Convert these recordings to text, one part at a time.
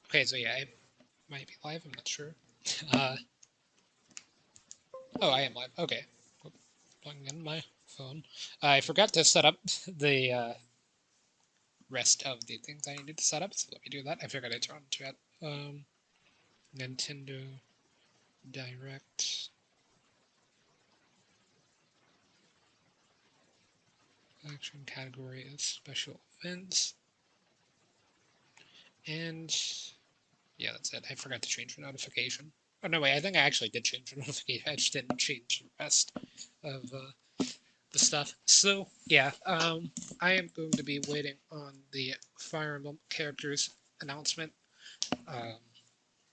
Okay, so yeah, I might be live, I'm not sure. Uh, oh, I am live. Okay. Plugging in my phone. I forgot to set up the rest of the things I needed to set up, so let me do that. I figured I'd turn on chat. Nintendo Direct. Action category is special events. And yeah, that's it. I forgot to change the notification. Oh, no, wait, I think I actually did change the notification. I just didn't change the rest of the stuff. So, yeah, I am going to be waiting on the Fire Emblem characters announcement. Um,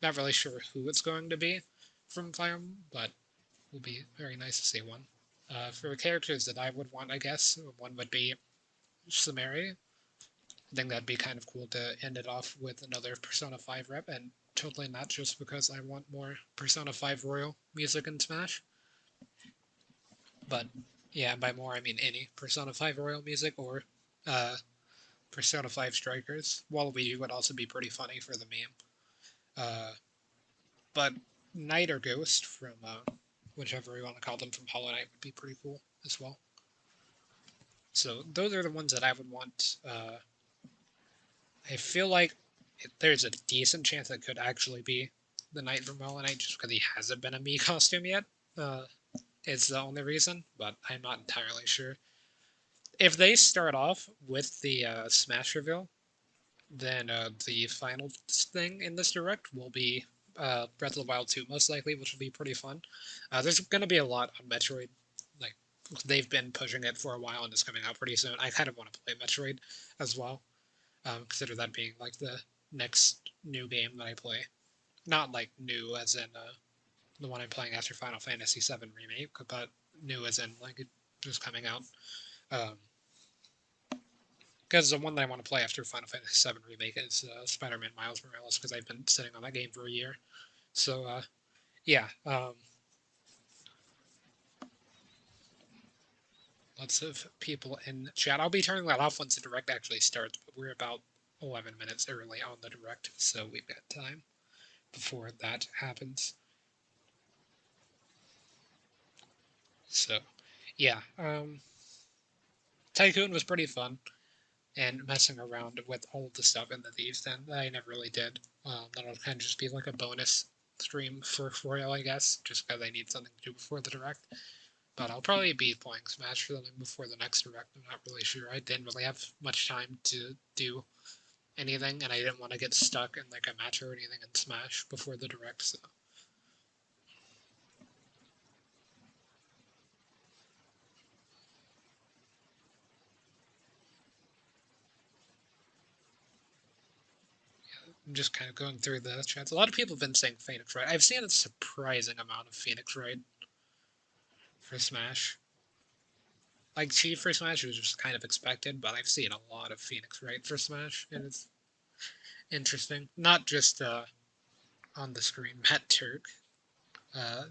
Not really sure who it's going to be from Fire Emblem, but it will be very nice to see one. For characters that I would want, I guess, one would be Samari. I think that'd be kind of cool to end it off with another Persona 5 rep, and totally not just because I want more Persona 5 Royal music in Smash. But yeah, by more I mean any Persona 5 Royal music or uh, Persona 5 Strikers. Waluigi would also be pretty funny for the meme. Uh, but Knight or Ghost from whichever you want to call them from Hollow Knight would be pretty cool as well. So those are the ones that I would want. I feel like there's a decent chance it could actually be the Knight from Hollow Knight just because he hasn't been a Mii costume yet. Uh, is the only reason, but I'm not entirely sure. If they start off with the Smash reveal, then the final thing in this direct will be Breath of the Wild 2, most likely, which will be pretty fun. There's going to be a lot on Metroid. Like, they've been pushing it for a while and it's coming out pretty soon. I kind of want to play Metroid as well. Consider that being like the next new game that I play. Not like new as in the one I'm playing after Final Fantasy VII Remake, but new as in like it just coming out. Um, Because the one that I want to play after Final Fantasy VII Remake is Spider-Man Miles Morales, because I've been sitting on that game for a year. So, yeah, lots of people in chat. I'll be turning that off once the direct actually starts, but we're about 11 minutes early on the direct, so we've got time before that happens. So, yeah, Tycoon was pretty fun, and messing around with all of the stuff in the Thieves Den that I never really did. That'll kind of just be like a bonus stream for Royal, I guess, just because I need something to do before the direct. But I'll probably be playing Smash for them before the next direct. I'm not really sure. I didn't really have much time to do anything, and I didn't want to get stuck in like a match or anything in Smash before the direct. So I'm just kind of going through the chats. A lot of people have been saying Phoenix Wright. I've seen a surprising amount of Phoenix Wright for Smash. Like Chief for Smash was just kind of expected, but I've seen a lot of Phoenix Wright for Smash, and it's interesting. Not just on the screen, Matt Turk,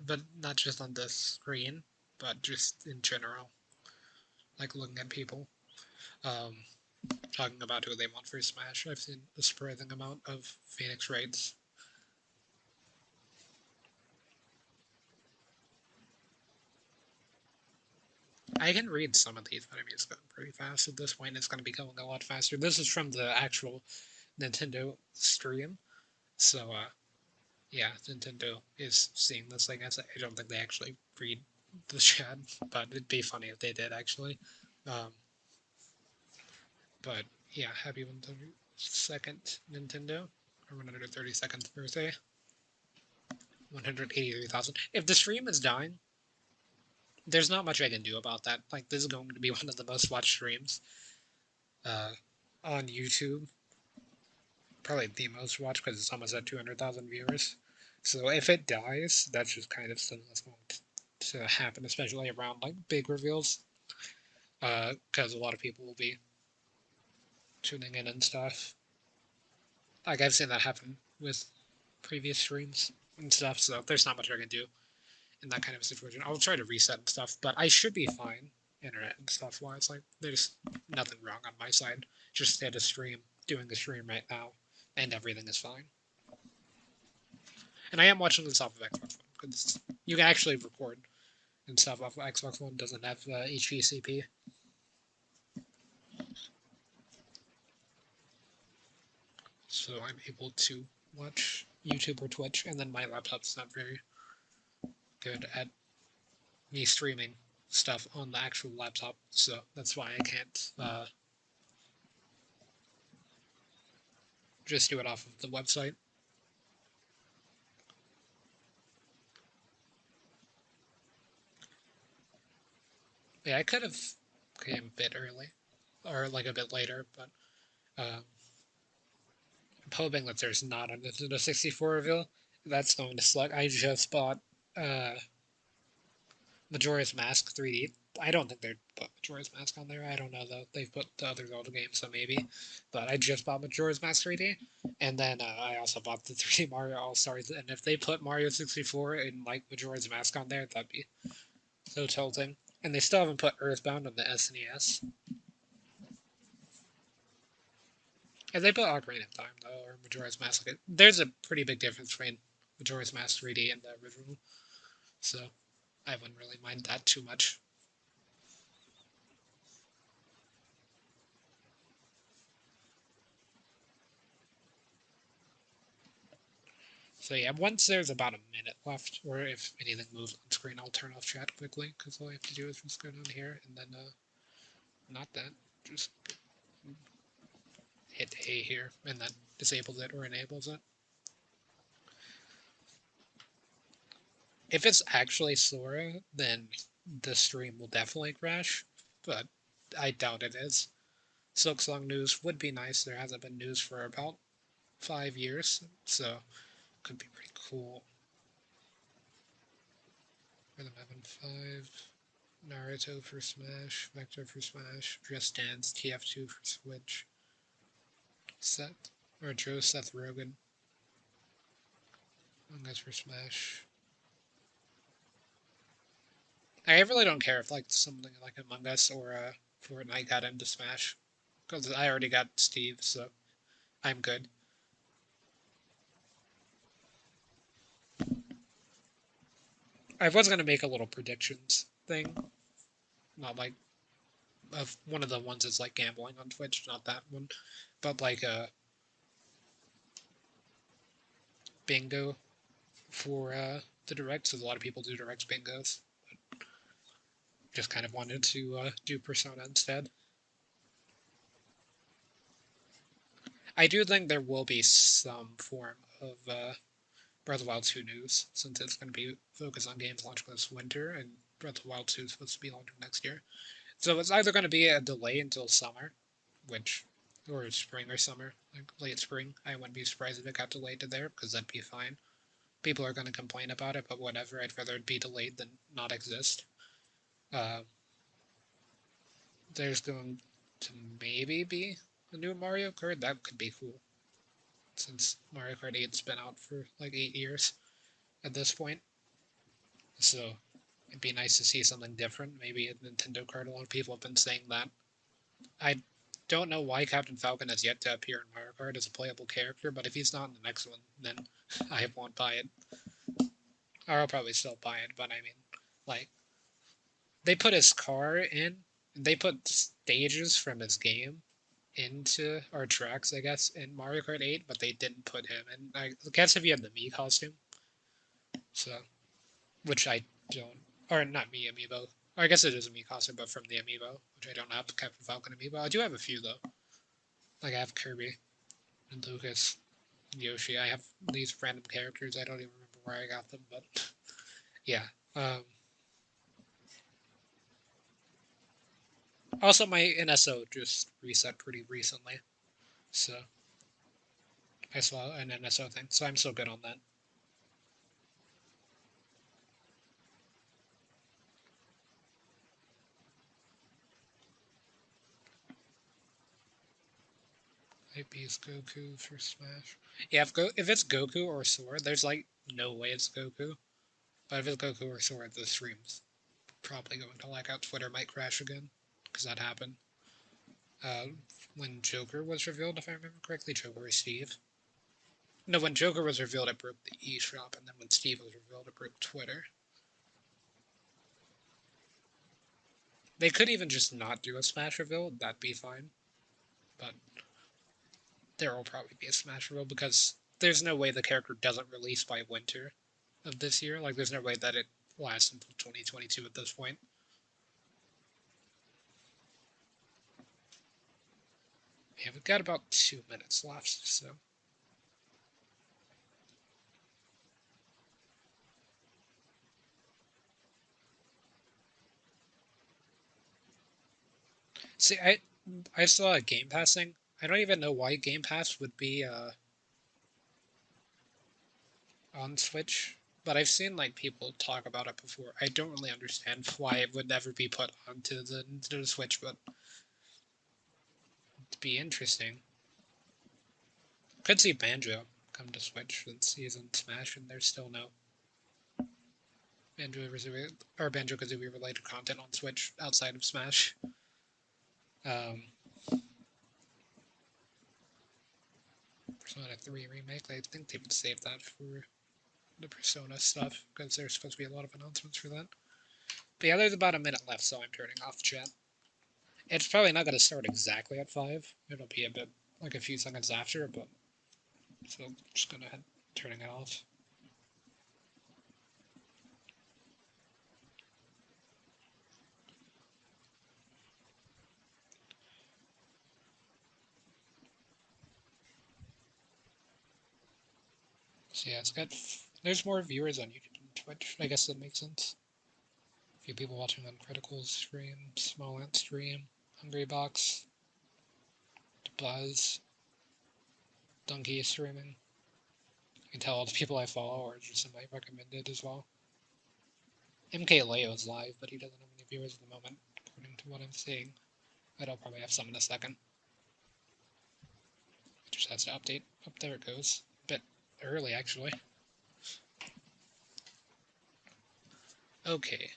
but not just on the screen, but just in general. Like looking at people, um, talking about who they want for Smash. I've seen a surprising amount of Phoenix Wrights. I can read some of these, but I mean, it's going pretty fast at this point. It's going to be going a lot faster. This is from the actual Nintendo stream, so yeah, Nintendo is seeing this. I guess I don't think they actually read the chat, but it'd be funny if they did actually. Um, but yeah, happy 132nd Nintendo, or 132nd birthday. 183,000. If the stream is dying, there's not much I can do about that. Like, this is going to be one of the most watched streams uh, on YouTube. Probably the most watched because it's almost at 200,000 viewers. So if it dies, that's just kind of something that's going to happen, especially around like big reveals. Because a lot of people will be tuning in and stuff. Like, I've seen that happen with previous streams and stuff, so there's not much I can do in that kind of situation. I'll try to reset and stuff, but I should be fine, internet and stuff wise. Like, there's nothing wrong on my side. Just at a stream, doing the stream right now, and everything is fine. And I am watching this off of Xbox One because you can actually record and stuff off of Xbox One. Doesn't have HDCP. So I'm able to watch YouTube or Twitch, and then my laptop's not very good at me streaming stuff on the actual laptop, so that's why I can't just do it off of the website. Yeah, I could have came a bit early, or like a bit later, but I'm hoping that there's not a Nintendo 64 reveal. That's going to suck. I just bought uh, Majora's Mask 3D. I don't think they'd put Majora's Mask on there. I don't know though. They've put the other Zelda games, so maybe. But I just bought Majora's Mask 3D, and then I also bought the 3D Mario All Stars. And if they put Mario 64 and like Majora's Mask on there, that'd be so tilting. And they still haven't put Earthbound on the SNES. And they put Ocarina of Time though, or Majora's Mask. There's a pretty big difference between Majora's Mask 3D and the original, so I wouldn't really mind that too much. So yeah, once there's about a minute left, or if anything moves on screen, I'll turn off chat quickly, because all I have to do is just go down here, and then, not that, just hit A here, and that disables it or enables it. If it's actually Sora, then the stream will definitely crash, but I doubt it is. Silksong news would be nice. There hasn't been news for about 5 years, so could be pretty cool. Rhythm Heaven 5, Naruto for Smash, Vector for Smash, Just Dance, TF2 for Switch, Seth, or Joe Seth Rogen, Among Us for Smash. I really don't care if like something like Among Us or Fortnite got into Smash, because I already got Steve, so I'm good. I was gonna make a little predictions thing, not like of one of the ones that's like gambling on Twitch, not that one, but like a bingo for the direct. So a lot of people do direct bingos. Just kind of wanted to do Persona instead. I do think there will be some form of Breath of the Wild 2 news, since it's going to be focused on games launching this winter, and Breath of the Wild 2 is supposed to be launching next year. So it's either going to be a delay until summer, which, or spring or summer, like late spring. I wouldn't be surprised if it got delayed to there, because that'd be fine. People are going to complain about it, but whatever. I'd rather it be delayed than not exist. Uh, there's going to maybe be a new Mario Kart. That could be cool, since Mario Kart 8's been out for like 8 years at this point. So it'd be nice to see something different. Maybe a Nintendo card. A lot of people have been saying that. I don't know why Captain Falcon has yet to appear in Mario Kart as a playable character, but if he's not in the next one, then I won't buy it. Or I'll probably still buy it, but I mean, like, they put his car in, they put stages from his game into, or tracks, I guess, in Mario Kart 8, but they didn't put him. And I guess if you had the Mii costume, so, which I don't, or not Mii amiibo. Or I guess it is a Mii costume, but from the amiibo, which I don't have Captain Falcon amiibo. I do have a few though. Like I have Kirby and Lucas, and Yoshi. I have these random characters. I don't even remember where I got them, but yeah. Also, my NSO just reset pretty recently, so I saw an NSO thing, so I'm so good on that. IP's Goku for Smash. Yeah, if it's Goku or Sora, there's like no way it's Goku. But if it's Goku or Sora, the stream's probably going to lag out. Twitter might crash again, because that happened. Uh, when Joker was revealed, if I remember correctly, Joker or Steve. No, when Joker was revealed, it broke the eShop, and then when Steve was revealed, it broke Twitter. They could even just not do a Smash reveal, that'd be fine. But there will probably be a Smash reveal because there's no way the character doesn't release by winter of this year. Like, there's no way that it lasts until 2022 at this point. Yeah, we've got about 2 minutes left, so. See, I saw a Game Pass thing. I don't even know why Game Pass would be on Switch, but I've seen like people talk about it before. I don't really understand why it would never be put onto the Switch, but it'd be interesting. Could see Banjo come to Switch since he's in Smash, and there's still no Banjo-Kazooie related content on Switch outside of Smash. Persona 3 remake, I think they would save that for the Persona stuff, because there's supposed to be a lot of announcements for that. But yeah, there's about a minute left, so I'm turning off chat. It's probably not going to start exactly at 5. It'll be a bit, like a few seconds after, but... So I'm just going to head turning it off. So yeah, it's got... There's more viewers on YouTube and Twitch. I guess that makes sense. A few people watching on Critical stream, Small Ant stream, Hungry Box, Buzz, Donkey streaming. You can tell all the people I follow are just somebody recommended as well. MK Leo is live, but he doesn't have any viewers at the moment, according to what I'm seeing. But I'll probably have some in a second. It just has to update. Oh, there it goes. A bit early, actually. Okay.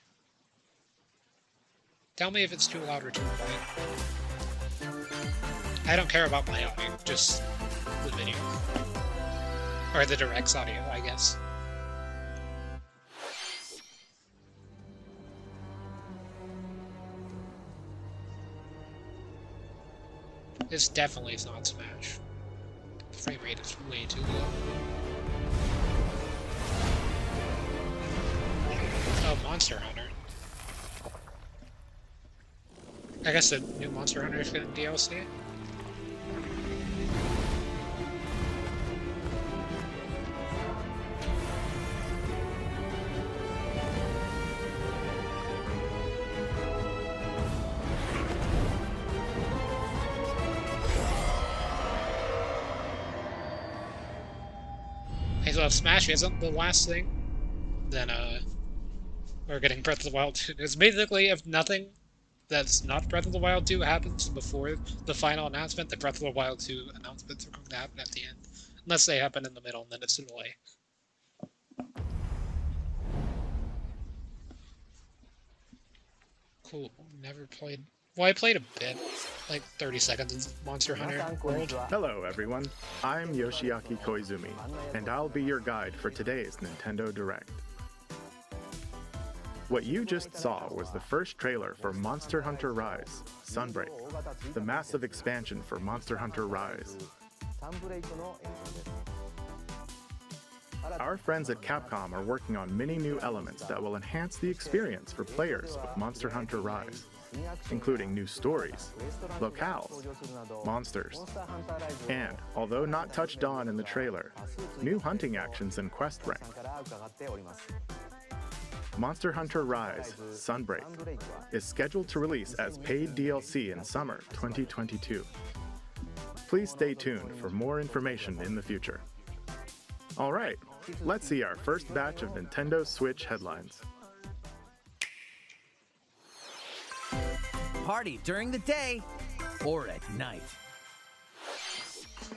Tell me if it's too loud or too quiet. I don't care about my audio, just the video. Or the direct's audio, I guess. This definitely is not Smash. The frame rate is way too low. Oh, Monster Hunter. I guess the new Monster Hunter is getting DLC. So if Smash isn't the last thing, then we're getting Breath of the Wild 2. It's basically, if nothing that's not Breath of the Wild 2 happens before the final announcement, the Breath of the Wild 2 announcements are going to happen at the end. Unless they happen in the middle, and then it's a delay. Cool. Never played... Well, I played a bit. Like 30 seconds of Monster Hunter World. Hello everyone, I'm Yoshiaki Koizumi, and I'll be your guide for today's Nintendo Direct. What you just saw was the first trailer for Monster Hunter Rise, Sunbreak, the massive expansion for Monster Hunter Rise. Our friends at Capcom are working on many new elements that will enhance the experience for players of Monster Hunter Rise, including new stories, locales, monsters, and, although not touched on in the trailer, new hunting actions and quest rank. Monster Hunter Rise, Sunbreak, is scheduled to release as paid DLC in summer 2022. Please stay tuned for more information in the future. Alright, let's see our first batch of Nintendo Switch headlines. Party during the day or at night.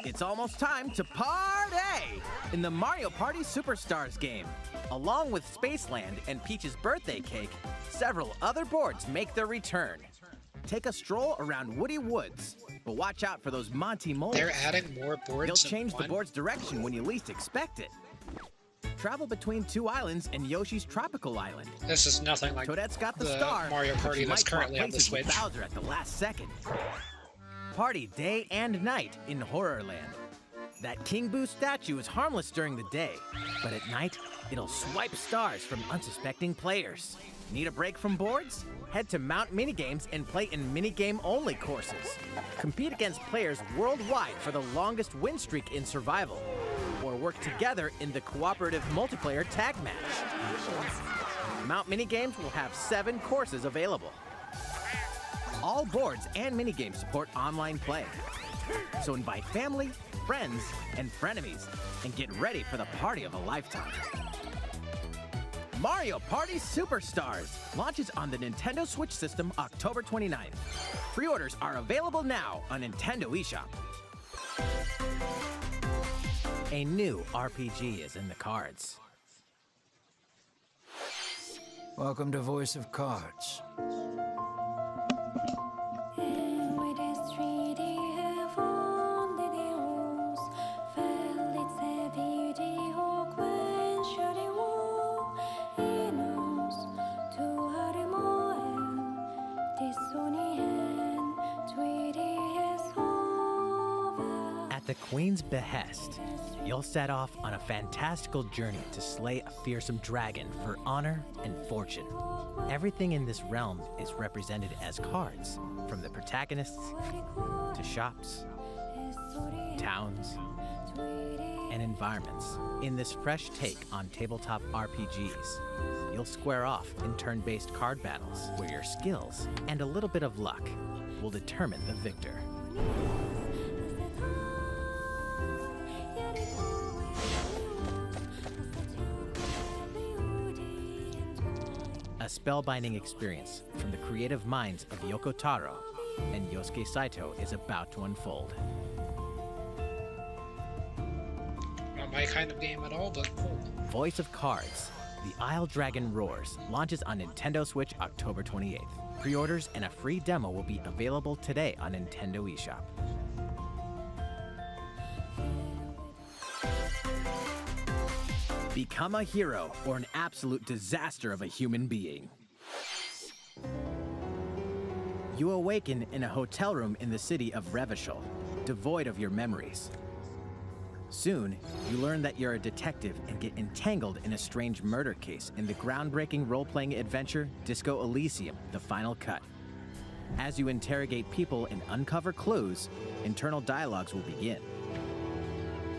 It's almost time to party in the Mario Party Superstars game. Along with Spaceland and Peach's birthday cake, several other boards make their return. Take a stroll around Woody Woods, but watch out for those Monty moles. They're adding more boards. You'll change the one? board's direction when you least expect it. Travel between 2 islands and Yoshi's tropical island. This is nothing like Toadette's got the the star, Mario but Party you that's might swap currently on the places with Switch. Bowser at the last second. Party day and night in Horrorland. That King Boo statue is harmless during the day, but at night, it'll swipe stars from unsuspecting players. Need a break from boards? Head to Mount Minigames and play in minigame-only courses. Compete against players worldwide for the longest win streak in survival, or work together in the cooperative multiplayer tag match. Mount Minigames will have 7 courses available. All boards and minigames support online play. So invite family, friends, and frenemies, and get ready for the party of a lifetime. Mario Party Superstars launches on the Nintendo Switch system October 29th. Pre-orders are available now on Nintendo eShop. A new RPG is in the cards. Welcome to Voice of Cards. At the Queen's behest, you'll set off on a fantastical journey to slay a fearsome dragon for honor and fortune. Everything in this realm is represented as cards, from the protagonists to shops, towns, and environments. In this fresh take on tabletop RPGs, you'll square off in turn-based card battles where your skills and a little bit of luck will determine the victor. A spellbinding experience from the creative minds of Yoko Taro and Yosuke Saito is about to unfold. Not my kind of game at all, but cool. Voice of Cards, The Isle Dragon Roars launches on Nintendo Switch October 28th. Pre-orders and a free demo will be available today on Nintendo eShop. Become a hero or an absolute disaster of a human being. You awaken in a hotel room in the city of Revachol, devoid of your memories. Soon, you learn that you're a detective and get entangled in a strange murder case in the groundbreaking role-playing adventure Disco Elysium: The Final Cut. As you interrogate people and uncover clues, internal dialogues will begin.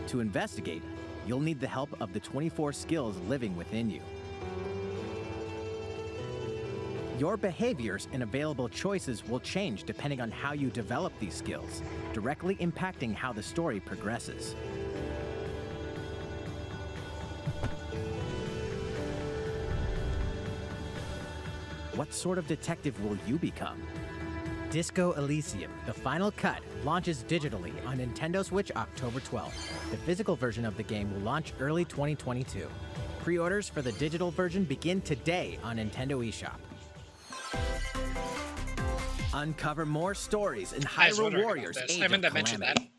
To investigate, you'll need the help of the 24 skills living within you. Your behaviors and available choices will change depending on how you develop these skills, directly impacting how the story progresses. What sort of detective will you become? Disco Elysium: The Final Cut launches digitally on Nintendo Switch October 12th. The physical version of the game will launch early 2022. Pre-orders for the digital version begin today on Nintendo eShop. Uncover more stories in I was Hyrule wondering Warriors: about this. Age I meant of to mention that. Calamity.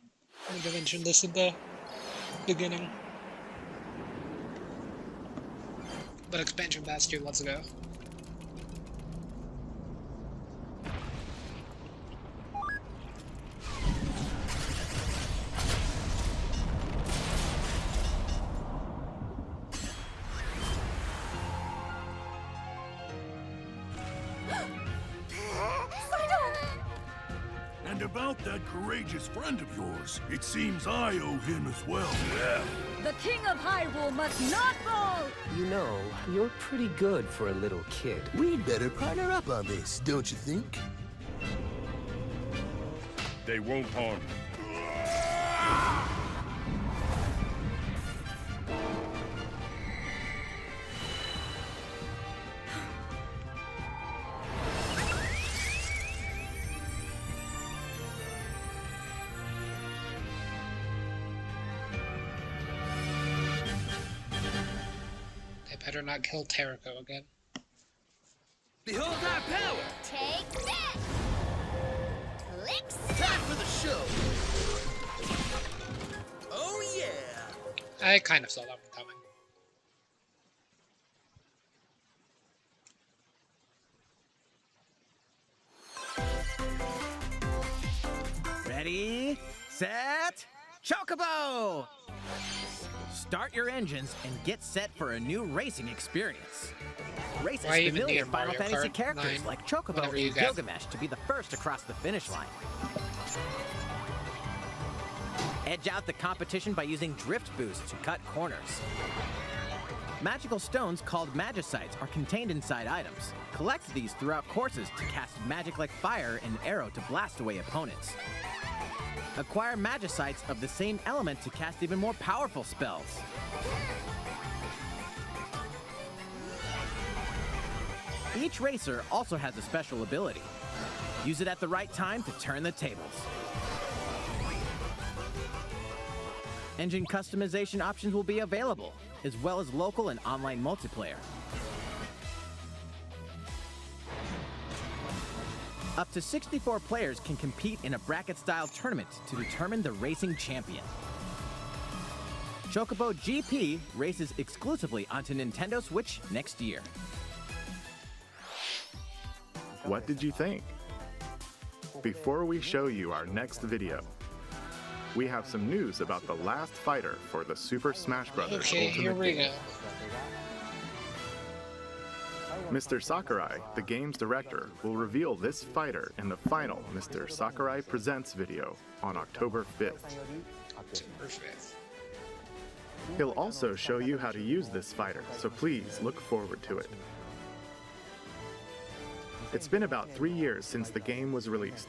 I meant to mention this at the beginning. But expansion pass 2, let's go. And about that courageous friend of yours, it seems I owe him as well. Yeah. The King of Hyrule must not fall! You know, you're pretty good for a little kid. We'd better partner up on this, don't you think? They won't harm you. They better not kill Terrico again. Behold our power! Take that! Licks! Time for the show. Oh yeah! I kind of saw that one coming. Ready, set, Chocobo! Start your engines and get set for a new racing experience. Race as Why even familiar need Final Mario Fantasy Kart characters 9 like Chocobo whenever you and get- Gilgamesh to be the first across the finish line. Edge out the competition by using drift boost to cut corners. Magical stones called Magicites are contained inside items. Collect these throughout courses to cast magic like fire and arrow to blast away opponents. Acquire Magicites of the same element to cast even more powerful spells. Each racer also has a special ability. Use it at the right time to turn the tables. Engine customization options will be available, as well as local and online multiplayer. Up to 64 players can compete in a bracket-style tournament to determine the racing champion. Chocobo GP races exclusively onto Nintendo Switch next year. What did you think? Before we show you our next video, we have some news about the last fighter for the Super Smash Bros. Okay, Ultimate here we game. go. Mr. Sakurai, the game's director, will reveal this fighter in the final Mr. Sakurai Presents video on October 5th. Perfect. He'll also show you how to use this fighter, so please look forward to it. It's been about 3 years since the game was released.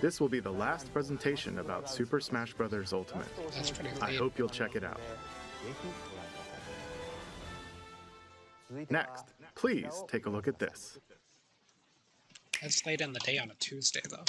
This will be the last presentation about Super Smash Bros. Ultimate. That's pretty I late. hope you'll check it out. Next, please take a look at this. It's late in the day on a Tuesday, though.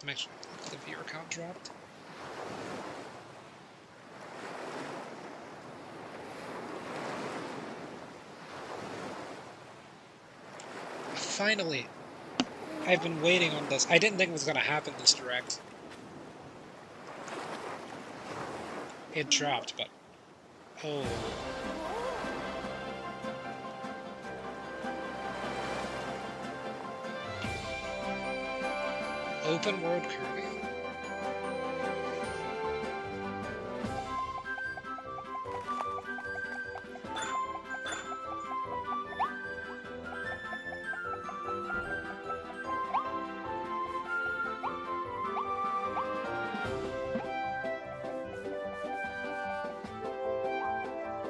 Make sure the viewer count dropped. Finally! I've been waiting on this. I didn't think it was going to happen this direct. It dropped, but... Oh. Open World Kirby.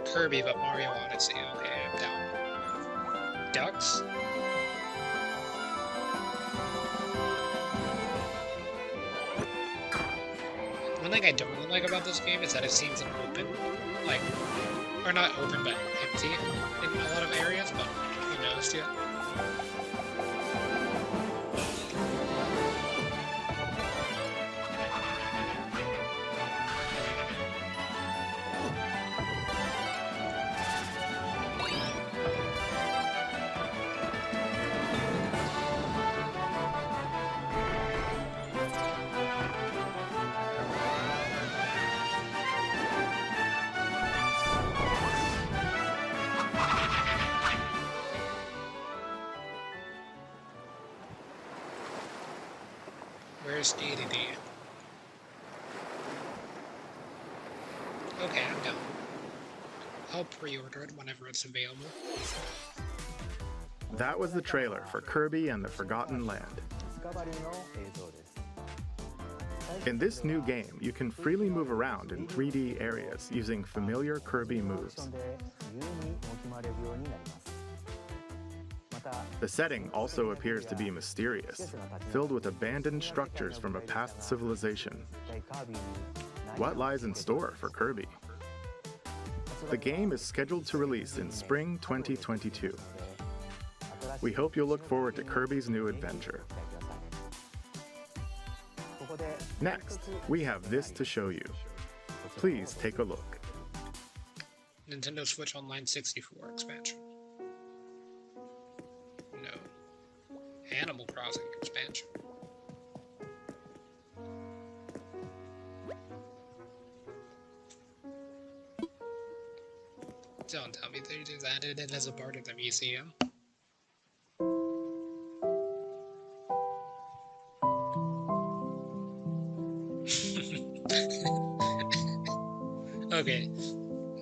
Kirby, but Mario Odyssey. Okay, I'm down. Ducks? One thing I don't really like about this game is that it seems an open, like, or not open, but empty in a lot of areas, but who knows yet? Where's DDD? Okay, I'm down. I'll pre-order it whenever it's available. That was the trailer for Kirby and the Forgotten Land. In this new game, you can freely move around in 3D areas using familiar Kirby moves. The setting also appears to be mysterious, filled with abandoned structures from a past civilization. What lies in store for Kirby? The game is scheduled to release in spring 2022. We hope you'll look forward to Kirby's new adventure. Next, we have this to show you. Please take a look. Nintendo Switch Online 64 expansion. No. Animal Crossing expansion. Don't tell me they just added it as a part of the museum.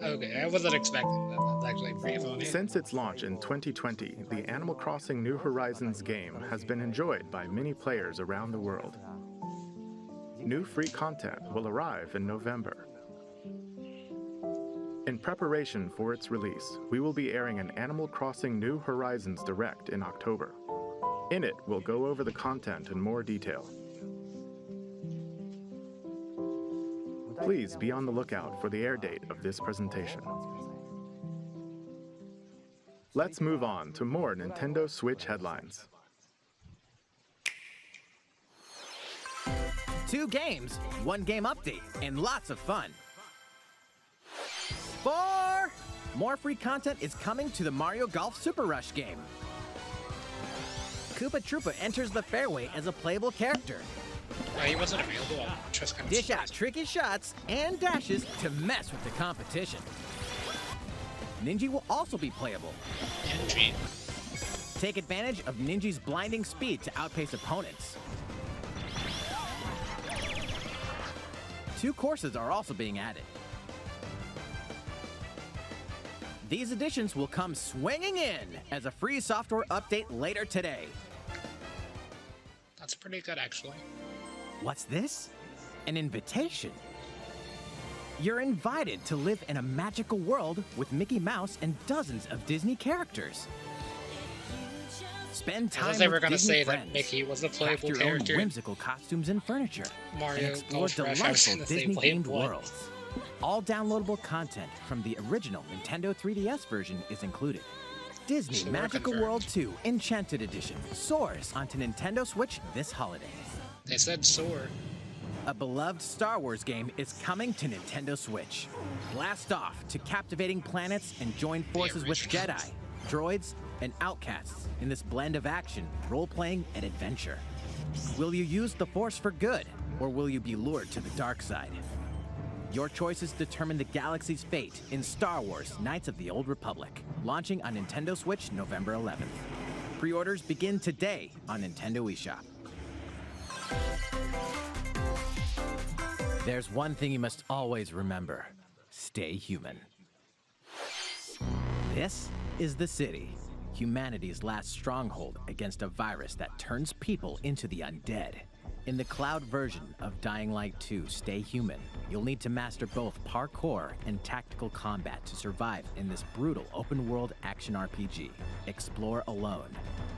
Okay, I wasn't expecting that. That's actually pretty funny. Since its launch in 2020, the Animal Crossing New Horizons game has been enjoyed by many players around the world. New free content will arrive in November. In preparation for its release, we will be airing an Animal Crossing New Horizons Direct in October. In it, we'll go over the content in more detail. Please be on the lookout for the air date of this presentation. Let's move on to more Nintendo Switch headlines. 2 games, 1 game update, and lots of fun. 4! More free content is coming to the Mario Golf Super Rush game. Koopa Troopa enters the fairway as a playable character. He wasn't available. I'm just kind of Dish out tricky shots and dashes to mess with the competition. Ninja will also be playable. Ninja. Take advantage of Ninja's blinding speed to outpace opponents. 2 courses are also being added. These additions will come swinging in as a free software update later today. That's pretty good, actually. What's this? An invitation. You're invited to live in a magical world with Mickey Mouse and dozens of Disney characters. Spend time they were with gonna Disney say friends. that Mickey was a Craft playable your character. own whimsical costumes and furniture. Mario and explore Golf Rush, I was delightful gonna say Disney-themed playable. worlds. All downloadable content from the original Nintendo 3DS version is included. Disney So we're Magical confirmed. World 2 Enchanted Edition soars onto Nintendo Switch this holiday. They said soar. A beloved Star Wars game is coming to Nintendo Switch. Blast off to captivating planets and join forces with original. Jedi, droids, and outcasts in this blend of action, role-playing, and adventure. Will you use the Force for good, or will you be lured to the dark side? Your choices determine the galaxy's fate in Star Wars Knights of the Old Republic, launching on Nintendo Switch November 11th. Pre-orders begin today on Nintendo eShop. There's one thing you must always remember. Stay human. This is the city, humanity's last stronghold against a virus that turns people into the undead. In the cloud version of Dying Light 2 Stay Human, you'll need to master both parkour and tactical combat to survive in this brutal open-world action RPG. Explore alone,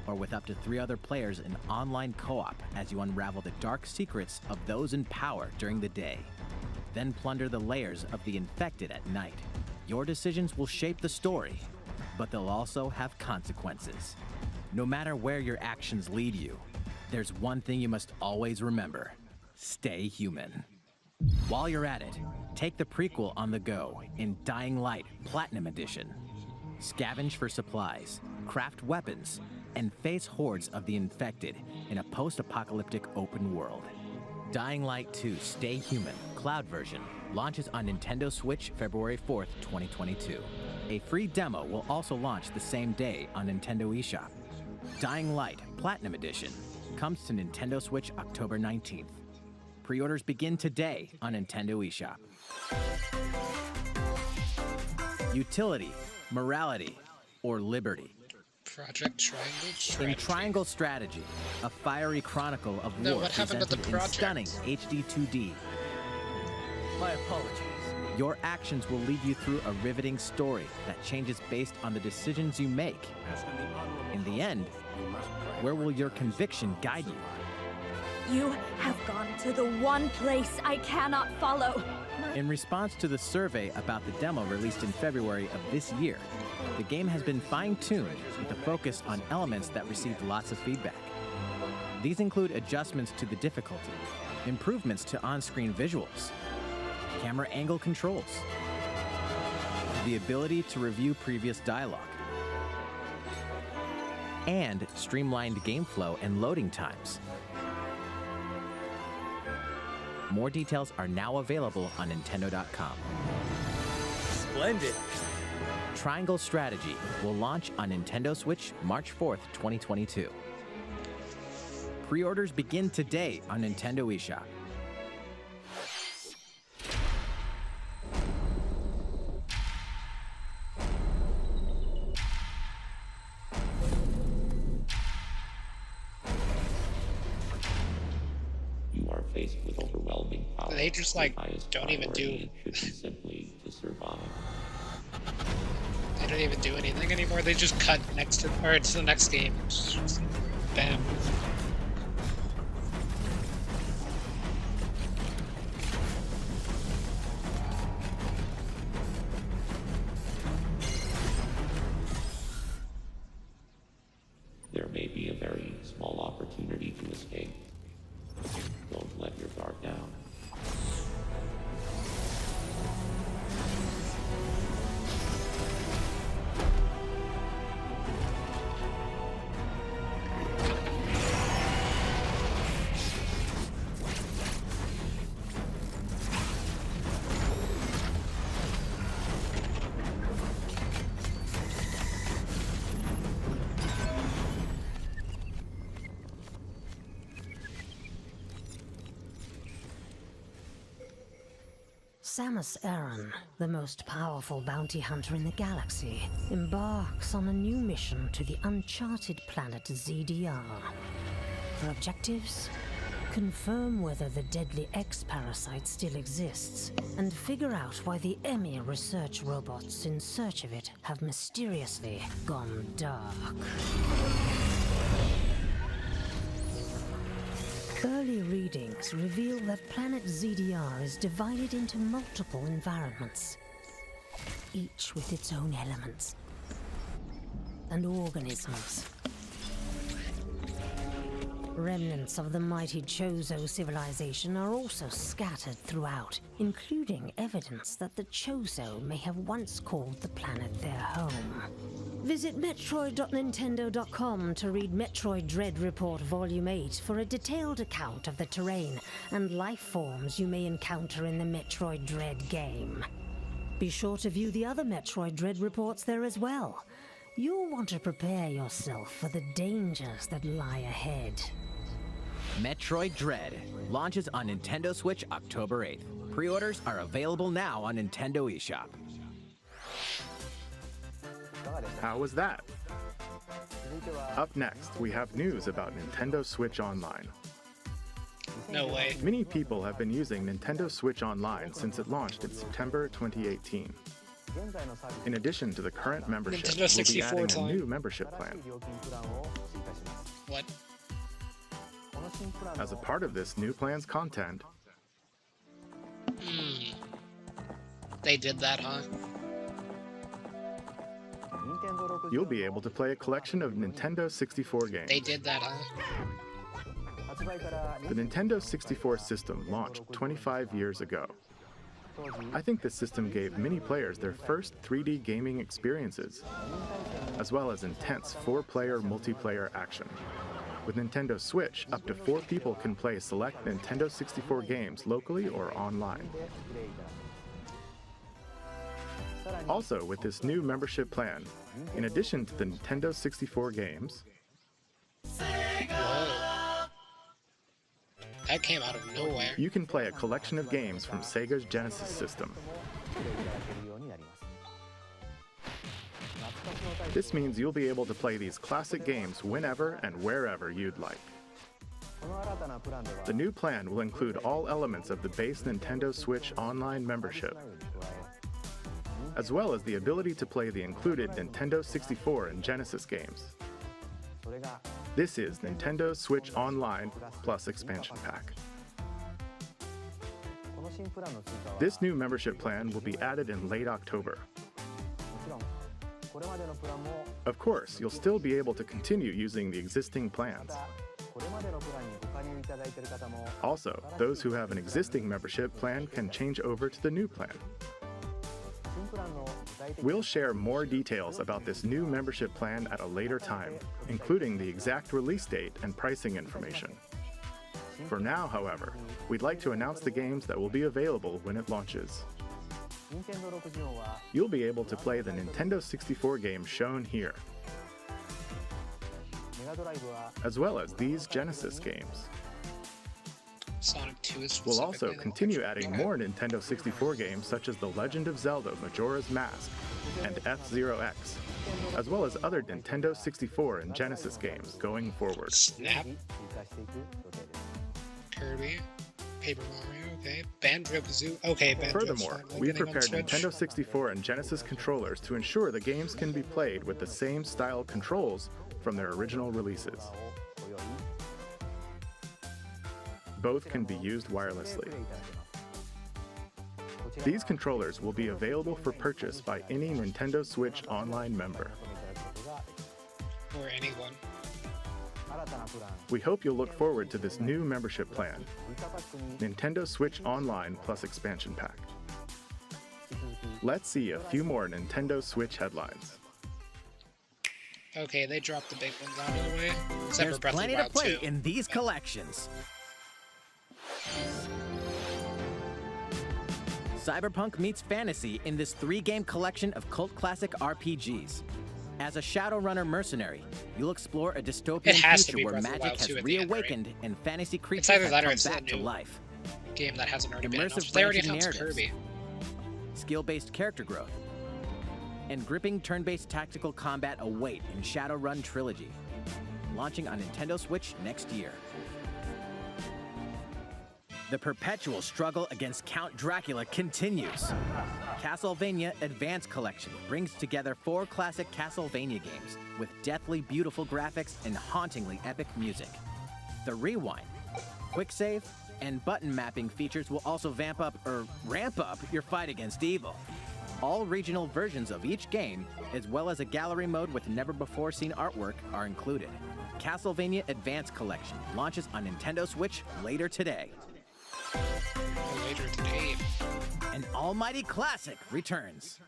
or with up to 3 other players in online co-op as you unravel the dark secrets of those in power during the day. Then plunder the layers of the infected at night. Your decisions will shape the story, but they'll also have consequences. No matter where your actions lead you, there's one thing you must always remember. Stay human. While you're at it, take the prequel on the go in Dying Light Platinum Edition. Scavenge for supplies, craft weapons, and face hordes of the infected in a post-apocalyptic open world. Dying Light 2 Stay Human Cloud version launches on Nintendo Switch February 4th, 2022. A free demo will also launch the same day on Nintendo eShop. Dying Light Platinum Edition comes to Nintendo Switch October 19th. Pre-orders begin today on Nintendo eShop. Utility, morality, or liberty. Project Triangle Strategy. In Triangle Strategy, a fiery chronicle of No, war what happened to the presented in project? stunning HD 2D. My apologies. Your actions will lead you through a riveting story that changes based on the decisions you make. In the end, where will your conviction guide you? You have gone to the one place I cannot follow. In response to the survey about the demo released in February of this year, the game has been fine-tuned with a focus on elements that received lots of feedback. These include adjustments to the difficulty, improvements to on-screen visuals, camera angle controls, the ability to review previous dialogue, and streamlined game flow and loading times. More details are now available on Nintendo.com. Splendid. Triangle Strategy will launch on Nintendo Switch March 4th, 2022. Pre-orders begin today on Nintendo eShop. You are faced with overwhelming power. They just like don't even do. Simply to survive. They don't even do anything anymore. They just cut next to, or it's the next game. Just bam. There may be a very small opportunity to escape. Don't let your guard down. Samus Aran, the most powerful bounty hunter in the galaxy, embarks on a new mission to the uncharted planet ZDR. Her objectives? Confirm whether the deadly X-parasite still exists, and figure out why the Emir research robots in search of it have mysteriously gone dark. Early readings reveal that planet ZDR is divided into multiple environments, each with its own elements and organisms. Remnants of the mighty Chozo civilization are also scattered throughout, including evidence that the Chozo may have once called the planet their home. Visit Metroid.Nintendo.com to read Metroid Dread Report Volume 8 for a detailed account of the terrain and life forms you may encounter in the Metroid Dread game. Be sure to view the other Metroid Dread reports there as well. You'll want to prepare yourself for the dangers that lie ahead. Metroid Dread launches on Nintendo Switch October 8th. Pre-orders are available now on Nintendo eShop. How was that? Up next, we have news about Nintendo Switch Online. No way. Many people have been using Nintendo Switch Online since it launched in September 2018. In addition to the current membership, Nintendo we'll be 64 adding a time. new membership plan. What? As a part of this new plan's content, They did that, huh? you'll be able to play a collection of Nintendo 64 games. They did that, huh? The Nintendo 64 system launched 25 years ago. I think this system gave many players their first 3D gaming experiences, as well as intense 4-player multiplayer action. With Nintendo Switch, up to 4 people can play select Nintendo 64 games locally or online. Also, with this new membership plan, in addition to the Nintendo 64 games, Whoa. That came out of nowhere. you can play a collection of games from Sega's Genesis system. This means you'll be able to play these classic games whenever and wherever you'd like. The new plan will include all elements of the base Nintendo Switch Online membership, as well as the ability to play the included Nintendo 64 and Genesis games. This is Nintendo Switch Online plus expansion pack. This new membership plan will be added in late October. Of course, you'll still be able to continue using the existing plans. Also, those who have an existing membership plan can change over to the new plan. We'll share more details about this new membership plan at a later time, including the exact release date and pricing information. For now, however, we'd like to announce the games that will be available when it launches. You'll be able to play the Nintendo 64 games shown here, as well as these Genesis games. Sonic 2 is We'll also specifically continue adding more Nintendo 64 games such as The Legend of Zelda Majora's Mask and F-Zero X, as well as other Nintendo 64 and Genesis games going forward. Snap, Kirby, Paper Mario, okay, Banjo-Kazooie, okay, Banjo. Furthermore, we've prepared Nintendo 64 and Genesis controllers to ensure the games can be played with the same style controls from their original releases. Both can be used wirelessly. These controllers will be available for purchase by any Nintendo Switch Online member. Or anyone. We hope you'll look forward to this new membership plan, Nintendo Switch Online Plus Expansion Pack. Let's see a few more Nintendo Switch headlines. Okay, they dropped the big ones out of the way. Except There's for Breath of plenty the to Wild play 2. in these collections. Cyberpunk meets fantasy in this 3-game collection of cult classic RPGs. As a Shadowrunner mercenary, you'll explore a dystopian has to future be where Breath of the magic Wild 2 has at the end, right? reawakened and fantasy It's creatures either have that or come it's the back to new life. game that hasn't already been Immersive announced. They already branching announced narratives, Kirby. skill-based character growth, and gripping turn-based tactical combat await in Shadowrun Trilogy, launching on Nintendo Switch next year. The perpetual struggle against Count Dracula continues. Castlevania Advance Collection brings together 4 classic Castlevania games with deathly beautiful graphics and hauntingly epic music. The Rewind, Quick Save, and button mapping features will also ramp up your fight against evil. All regional versions of each game, as well as a gallery mode with never-before-seen artwork, are included. Castlevania Advance Collection launches on Nintendo Switch later today. Later today. An almighty classic returns.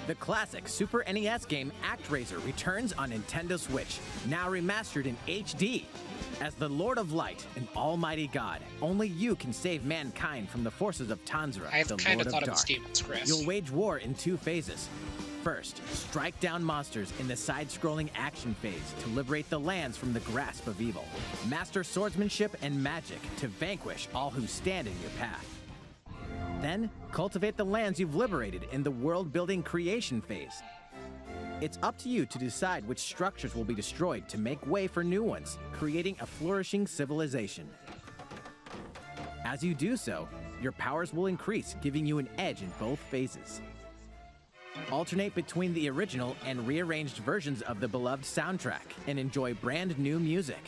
The classic Super NES game ActRaiser returns on Nintendo Switch, now remastered in HD. As the Lord of Light, an almighty god, only you can save mankind from the forces of Tanzra, I've the kind Lord of thought of it was Dark. Demon's Crest. You'll wage war in 2 phases. First, strike down monsters in the side-scrolling action phase to liberate the lands from the grasp of evil. Master swordsmanship and magic to vanquish all who stand in your path. Then, cultivate the lands you've liberated in the world-building creation phase. It's up to you to decide which structures will be destroyed to make way for new ones, creating a flourishing civilization. As you do so, your powers will increase, giving you an edge in both phases. Alternate between the original and rearranged versions of the beloved soundtrack and enjoy brand new music.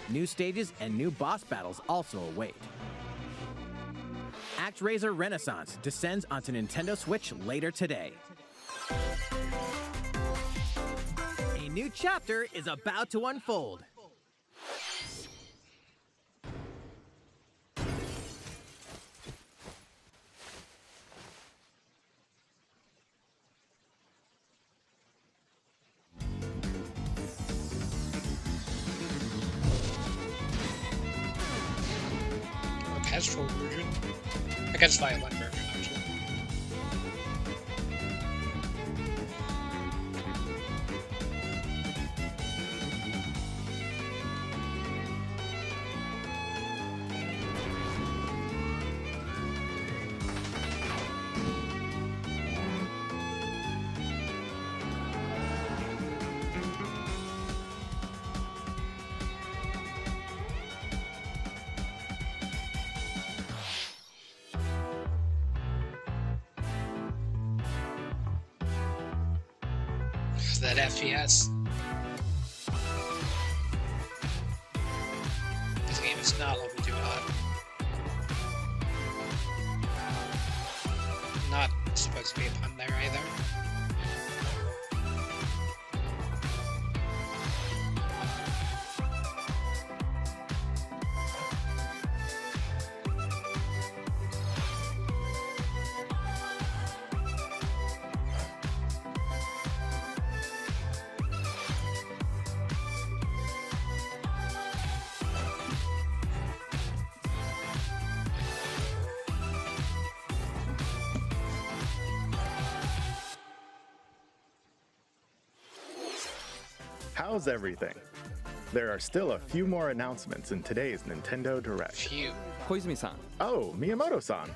New stages and new boss battles also await. ActRaiser Renaissance descends onto Nintendo Switch later today. A new chapter is about to unfold. Orchestral version. I guess violin version, actually. that FPS. This game is not level 2 hot. Not supposed to be a pun there either. How's everything? There are still a few more announcements in today's Nintendo Direct. Phew. Koizumi-san, Oh, Miyamoto-san.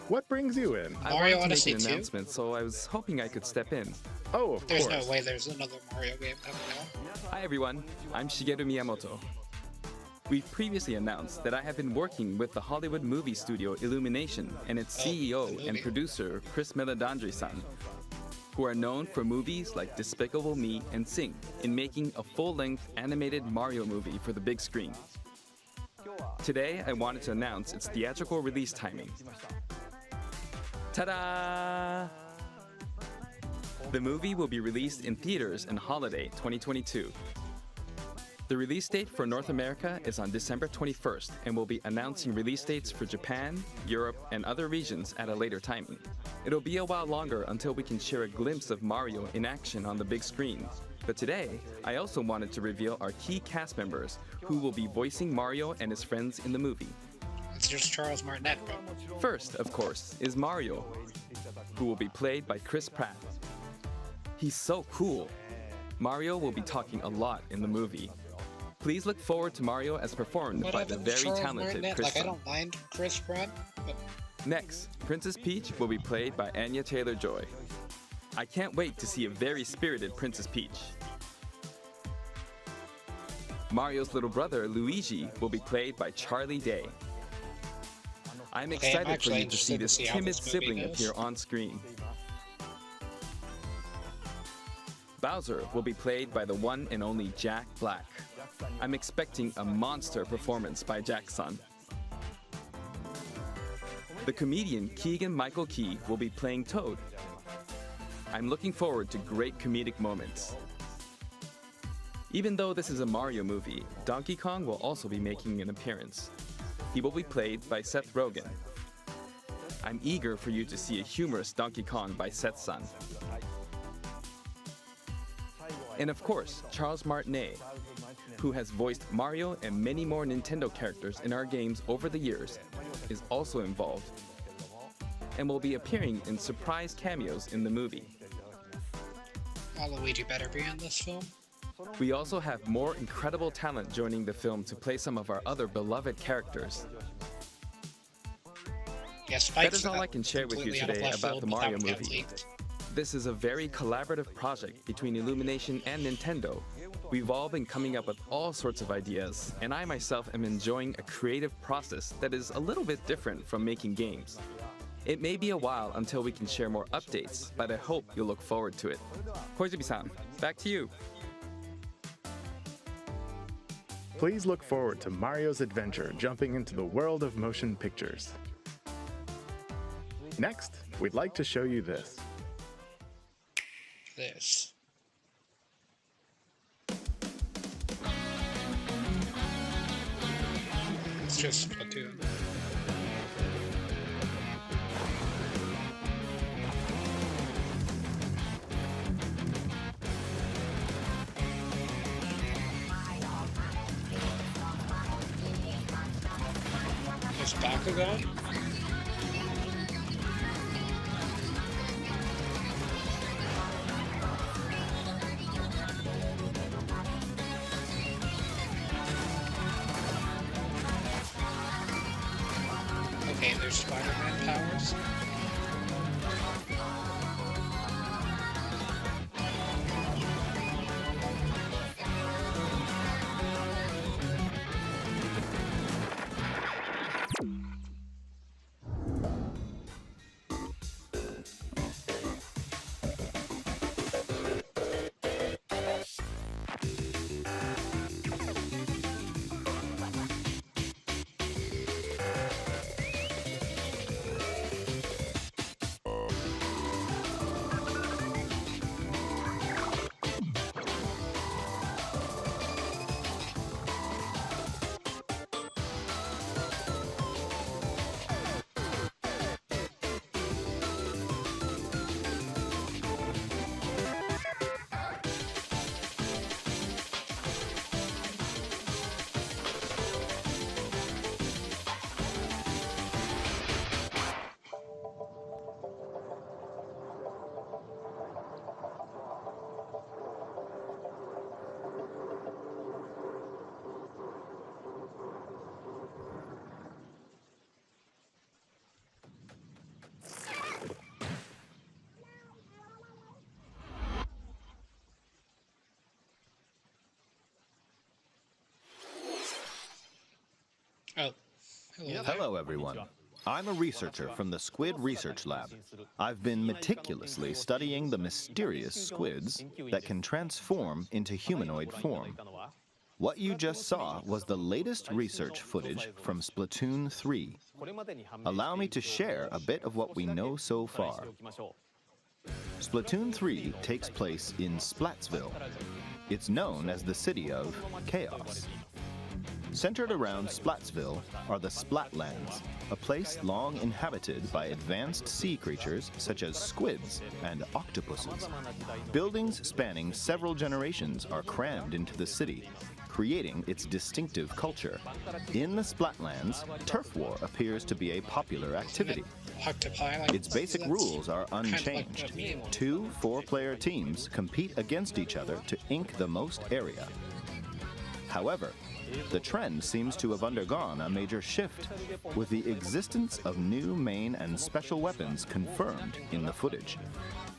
What brings you in? I Mario wanted to Odyssey make an 2? announcement, so I was hoping I could step in. Oh, of There's course. no way there's another Mario game coming out. Hi everyone, I'm Shigeru Miyamoto. We've previously announced that I have been working with the Hollywood movie studio Illumination and its the CEO movie. and producer Chris Meledandri-san, who are known for movies like Despicable Me and Sing, in making a full-length animated Mario movie for the big screen. Today, I wanted to announce its theatrical release timing. Ta-da! The movie will be released in theaters in holiday 2022. The release date for North America is on December 21st, and we'll be announcing release dates for Japan, Europe, and other regions at a later timing. It'll be a while longer until we can share a glimpse of Mario in action on the big screen. But today, I also wanted to reveal our key cast members who will be voicing Mario and his friends in the movie. It's just Charles Martinet, bro. First, of course, is Mario, who will be played by Chris Pratt. He's so cool. Mario will be talking a lot in the movie. Please look forward to Mario as performed by the very Charles talented Martinet? Chris Like, I Pratt. don't mind Chris Pratt, but Next, Princess Peach will be played by Anya Taylor-Joy. I can't wait to see a very spirited Princess Peach. Mario's little brother, Luigi, will be played by Charlie Day. I'm Okay, I'm excited for actually you to see interested to this see how timid this movie sibling goes. appear on screen. Bowser will be played by the one and only Jack Black. I'm expecting a monster performance by Jack's son. The comedian Keegan-Michael Key will be playing Toad. I'm looking forward to great comedic moments. Even though this is a Mario movie, Donkey Kong will also be making an appearance. He will be played by Seth Rogen. I'm eager for you to see a humorous Donkey Kong by Seth's son. And of course, Charles Martinet, who has voiced Mario and many more Nintendo characters in our games over the years, is also involved and will be appearing in surprise cameos in the movie. Waluigi better be in this film. We also have more incredible talent joining the film to play some of our other beloved characters. Yeah, Spike's That is all I can share with you completely out of today left about field, the but that Mario would get movie. leaked. This is a very collaborative project between Illumination and Nintendo. We've all been coming up with all sorts of ideas, and I myself am enjoying a creative process that is a little bit different from making games. It may be a while until we can share more updates, but I hope you'll look forward to it. Koizumi-san, back to you. Please look forward to Mario's adventure jumping into the world of motion pictures. Next, we'd like to show you this. This. It's just Splatoon. Is Bakugan? Okay, there's Spider-Man powers. Oh, hello. Hello, everyone. I'm a researcher from the Squid Research Lab. I've been meticulously studying the mysterious squids that can transform into humanoid form. What you just saw was the latest research footage from Splatoon 3. Allow me to share a bit of what we know so far. Splatoon 3 takes place in Splatsville. It's known as the City of Chaos. Centered around Splatsville are the Splatlands, a place long inhabited by advanced sea creatures such as squids and octopuses. Buildings spanning several generations are crammed into the city, creating its distinctive culture. In the Splatlands, turf war appears to be a popular activity. Its basic rules are unchanged. 2 4-player teams compete against each other to ink the most area. However, the trend seems to have undergone a major shift, with the existence of new main and special weapons confirmed in the footage.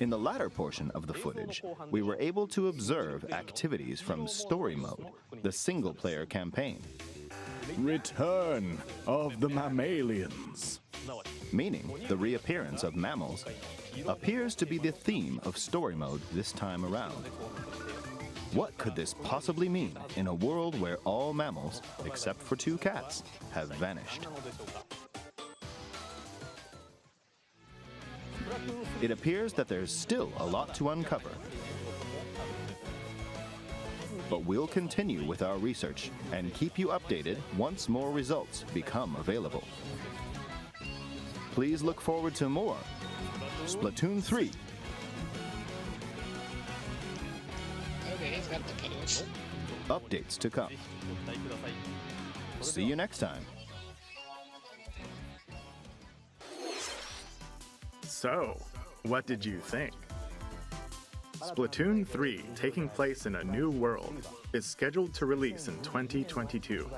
In the latter portion of the footage, we were able to observe activities from Story Mode, the single-player campaign. Return of the mammalians. Meaning the reappearance of mammals appears to be the theme of Story Mode this time around. What could this possibly mean in a world where all mammals, except for 2 cats, have vanished? It appears that there's still a lot to uncover. But we'll continue with our research and keep you updated once more results become available. Please look forward to more Splatoon 3. Okay, he's got the pose. Updates to come. See you next time. So, what did you think? Splatoon 3, taking place in a new world, is scheduled to release in 2022.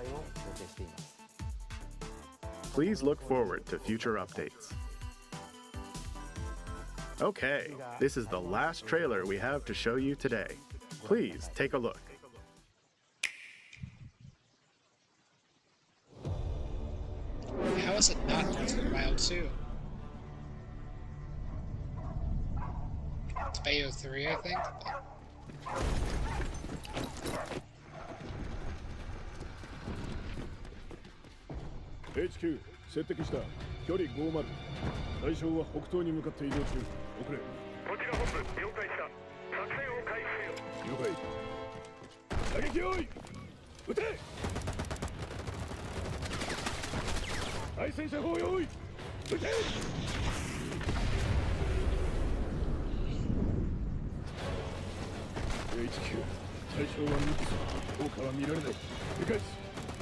Please look forward to future updates. Okay, this is the last trailer we have to show you today. Please take a look. How is it not Breath of the Wild 2? It's Bayo 3, I think. HQ 接敵した距離50対象は北東に向かって移動中遅れこちら本部了解した作戦を開始せよ了解射撃用意撃て対戦車砲用意撃てHQ 対象は3つ効果は見られない理解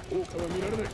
効果は見られない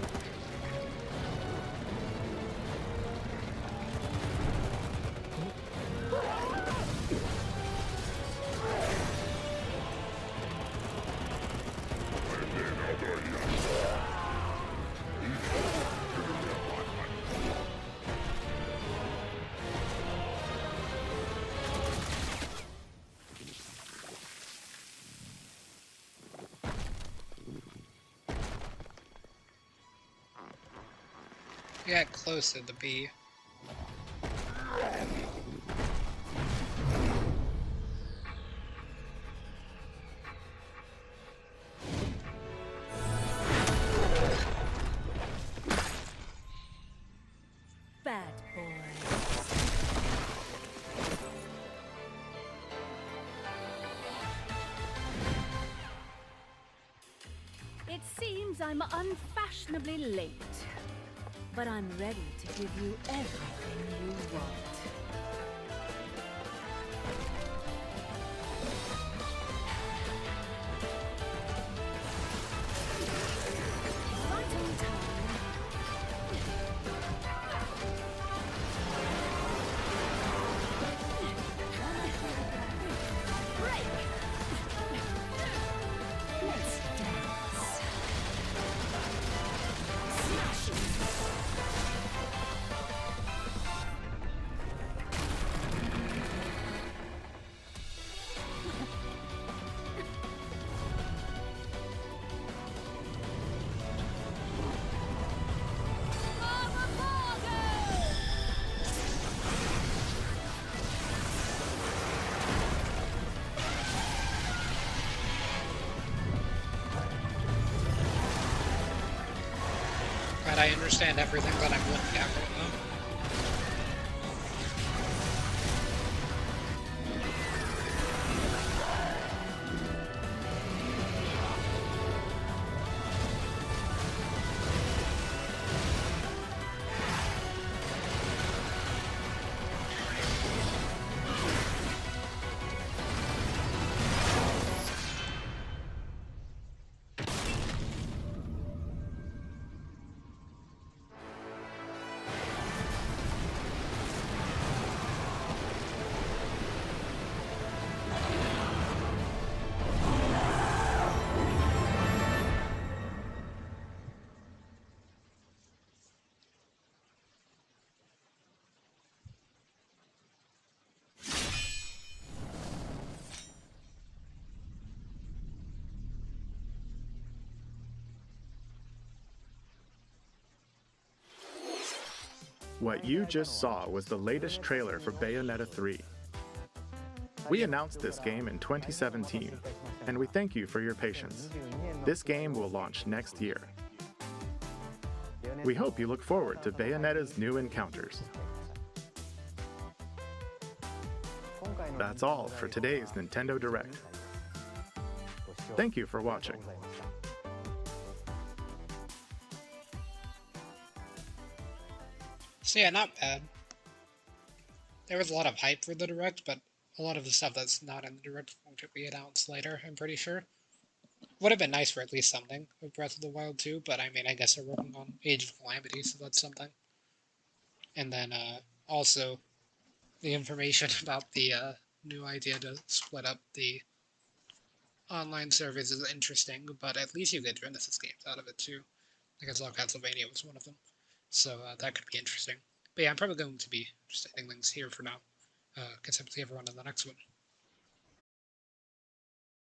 We got close to the B. Bad boy. It seems I'm unfashionably late. But I'm ready to give you everything you want. Right on time. Break! Let's dance. Smash it! I understand everything that I'm looking at right now. What you just saw was the latest trailer for Bayonetta 3. We announced this game in 2017, and we thank you for your patience. This game will launch next year. We hope you look forward to Bayonetta's new encounters. That's all for today's Nintendo Direct. Thank you for watching. So yeah, not bad. There was a lot of hype for the Direct, but a lot of the stuff that's not in the Direct won't be announced later, I'm pretty sure. Would have been nice for at least something with Breath of the Wild 2, but I mean, I guess they're working on Age of Calamity, so that's something. And then also the information about the new idea to split up the online service is interesting, but at least you get Genesis games out of it too. I guess Law Castlevania was one of them. So that could be interesting. But yeah, I'm probably going to be just ending things here for now. Guess I'll see everyone in the next one.